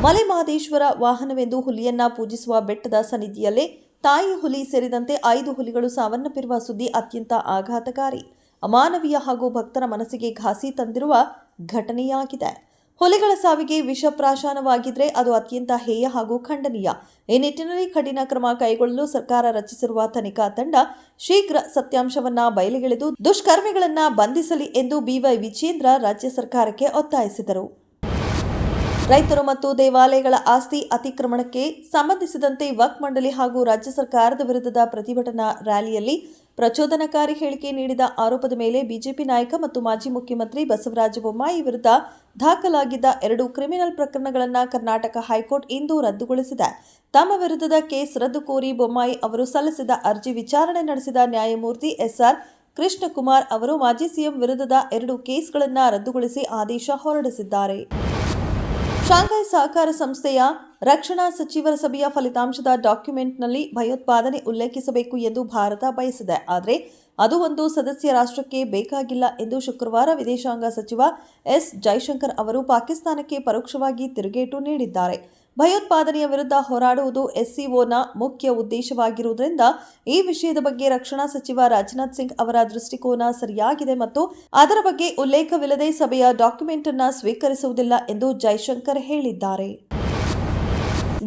ಮಲೆಮಹದೇಶ್ವರ ವಾಹನವೆಂದು ಹುಲಿಯನ್ನ ಪೂಜಿಸುವ ಬೆಟ್ಟದ ಸನ್ನಿಧಿಯಲ್ಲೇ ತಾಯಿ ಹುಲಿ ಸೇರಿದಂತೆ 5 ಹುಲಿಗಳು ಸಾವನ್ನಪ್ಪಿರುವ ಸುದ್ದಿ ಅತ್ಯಂತ ಆಘಾತಕಾರಿ, ಅಮಾನವೀಯ ಹಾಗೂ ಭಕ್ತರ ಮನಸ್ಸಿಗೆ ಘಾಸಿ ತಂದಿರುವ ಘಟನೆಯಾಗಿದೆ. ಹುಲಿಗಳ ಸಾವಿಗೆ ವಿಷಪ್ರಾಶನವಾಗಿದ್ರೆ ಅದು ಅತ್ಯಂತ ಹೇಯ ಹಾಗೂ ಖಂಡನೀಯ. ಈ ನಿಟ್ಟಿನಲ್ಲಿ ಕಠಿಣ ಕ್ರಮ ಕೈಗೊಳ್ಳಲು ಸರ್ಕಾರ ರಚಿಸಿರುವ ತನಿಖಾ ತಂಡ ಶೀಘ್ರ ಸತ್ಯಾಂಶವನ್ನ ಬಯಲಿಗೆಳೆದು ದುಷ್ಕರ್ಮಿಗಳನ್ನ ಬಂಧಿಸಲಿ ಎಂದು ಬಿವೈ ವಿಜೇಂದ್ರ ರಾಜ್ಯ ಸರ್ಕಾರಕ್ಕೆ ಒತ್ತಾಯಿಸಿದರು. ರೈತರು ಮತ್ತು ದೇವಾಲಯಗಳ ಆಸ್ತಿ ಅತಿಕ್ರಮಣಕ್ಕೆ ಸಂಬಂಧಿಸಿದಂತೆ ವಕ್ಫ್ ಮಂಡಳಿ ಹಾಗೂ ರಾಜ್ಯ ಸರ್ಕಾರದ ವಿರುದ್ಧದ ಪ್ರತಿಭಟನಾ ರ್ಯಾಲಿಯಲ್ಲಿ ಪ್ರಚೋದನಕಾರಿ ಹೇಳಿಕೆ ನೀಡಿದ ಆರೋಪದ ಮೇಲೆ ಬಿಜೆಪಿ ನಾಯಕ ಮತ್ತು ಮಾಜಿ ಮುಖ್ಯಮಂತ್ರಿ ಬಸವರಾಜ ಬೊಮ್ಮಾಯಿ ವಿರುದ್ಧ ದಾಖಲಾಗಿದ್ದ 2 ಕ್ರಿಮಿನಲ್ ಪ್ರಕರಣಗಳನ್ನು ಕರ್ನಾಟಕ ಹೈಕೋರ್ಟ್ ಇಂದು ರದ್ದುಗೊಳಿಸಿದೆ. ತಮ್ಮ ವಿರುದ್ಧದ ಕೇಸ್ ರದ್ದು ಕೋರಿ ಬೊಮ್ಮಾಯಿ ಅವರು ಸಲ್ಲಿಸಿದ ಅರ್ಜಿ ವಿಚಾರಣೆ ನಡೆಸಿದ ನ್ಯಾಯಮೂರ್ತಿ ಎಸ್ಆರ್ ಕೃಷ್ಣಕುಮಾರ್ ಅವರು ಮಾಜಿ ಸಿಎಂ ವಿರುದ್ಧದ 2 ಕೇಸ್ಗಳನ್ನು ರದ್ದುಗೊಳಿಸಿ ಆದೇಶ ಹೊರಡಿಸಿದ್ದಾರೆ. ಶಾಂಘೈ ಸಹಕಾರ ಸಂಸ್ಥೆಯ ರಕ್ಷಣಾ ಸಚಿವರ ಸಭೆಯ ಫಲಿತಾಂಶದ ಡಾಕ್ಯುಮೆಂಟ್ನಲ್ಲಿ ಭಯೋತ್ಪಾದನೆ ಉಲ್ಲೇಖಿಸಬೇಕು ಎಂದು ಭಾರತ ಬಯಸಿದೆ. ಆದರೆ ಅದು ಒಂದು ಸದಸ್ಯ ರಾಷ್ಟ್ರಕ್ಕೆ ಬೇಕಾಗಿಲ್ಲ ಎಂದು ಶುಕ್ರವಾರ ವಿದೇಶಾಂಗ ಸಚಿವ ಎಸ್ ಜೈಶಂಕರ್ ಅವರು ಪಾಕಿಸ್ತಾನಕ್ಕೆ ಪರೋಕ್ಷವಾಗಿ ತಿರುಗೇಟು ನೀಡಿದ್ದಾರೆ. ಭಯೋತ್ಪಾದನೆಯ ವಿರುದ್ಧ ಹೋರಾಡುವುದು ಎಸ್ಸಿಒನ ಮುಖ್ಯ ಉದ್ದೇಶವಾಗಿರುವುದರಿಂದ ಈ ವಿಷಯದ ಬಗ್ಗೆ ರಕ್ಷಣಾ ಸಚಿವ ರಾಜನಾಥ್ ಸಿಂಗ್ ಅವರ ದೃಷ್ಟಿಕೋನ ಸರಿಯಾಗಿದೆ ಮತ್ತು ಅದರ ಬಗ್ಗೆ ಉಲ್ಲೇಖವಿಲ್ಲದೆ ಸಭೆಯ ಡಾಕ್ಯುಮೆಂಟ್ ಅನ್ನು ಸ್ವೀಕರಿಸುವುದಿಲ್ಲ ಎಂದು ಜೈಶಂಕರ್ ಹೇಳಿದ್ದಾರೆ.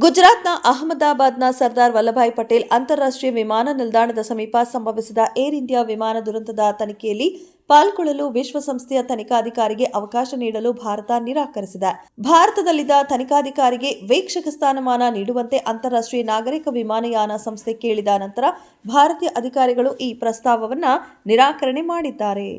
ಗುಜರಾತ್ನ ಅಹಮದಾಬಾದ್ನ ಸರ್ದಾರ್ ವಲ್ಲಭಾಯ್ ಪಟೇಲ್ ಅಂತಾರಾಷ್ಟ್ರೀಯ ವಿಮಾನ ನಿಲ್ದಾಣದ ಸಮೀಪ ಸಂಭವಿಸಿದ ಏರ್ ಇಂಡಿಯಾ ವಿಮಾನ ದುರಂತದ ತನಿಖೆಯಲ್ಲಿ ಪಾಲ್ಗೊಳ್ಳಲು ವಿಶ್ವಸಂಸ್ಥೆಯ ತನಿಖಾಧಿಕಾರಿಗೆ ಅವಕಾಶ ನೀಡಲು ಭಾರತ ನಿರಾಕರಿಸಿದೆ. ಭಾರತದಲ್ಲಿದ್ದ ತನಿಖಾಧಿಕಾರಿಗೆ ವೀಕ್ಷಕ ಸ್ಥಾನಮಾನ ನೀಡುವಂತೆ ಅಂತಾರಾಷ್ಟ್ರೀಯ ನಾಗರಿಕ ವಿಮಾನಯಾನ ಸಂಸ್ಥೆ ಕೇಳಿದ ನಂತರ ಭಾರತೀಯ ಅಧಿಕಾರಿಗಳು ಈ ಪ್ರಸ್ತಾವವನ್ನು ನಿರಾಕರಣೆ ಮಾಡಿದ್ದಾರೆ.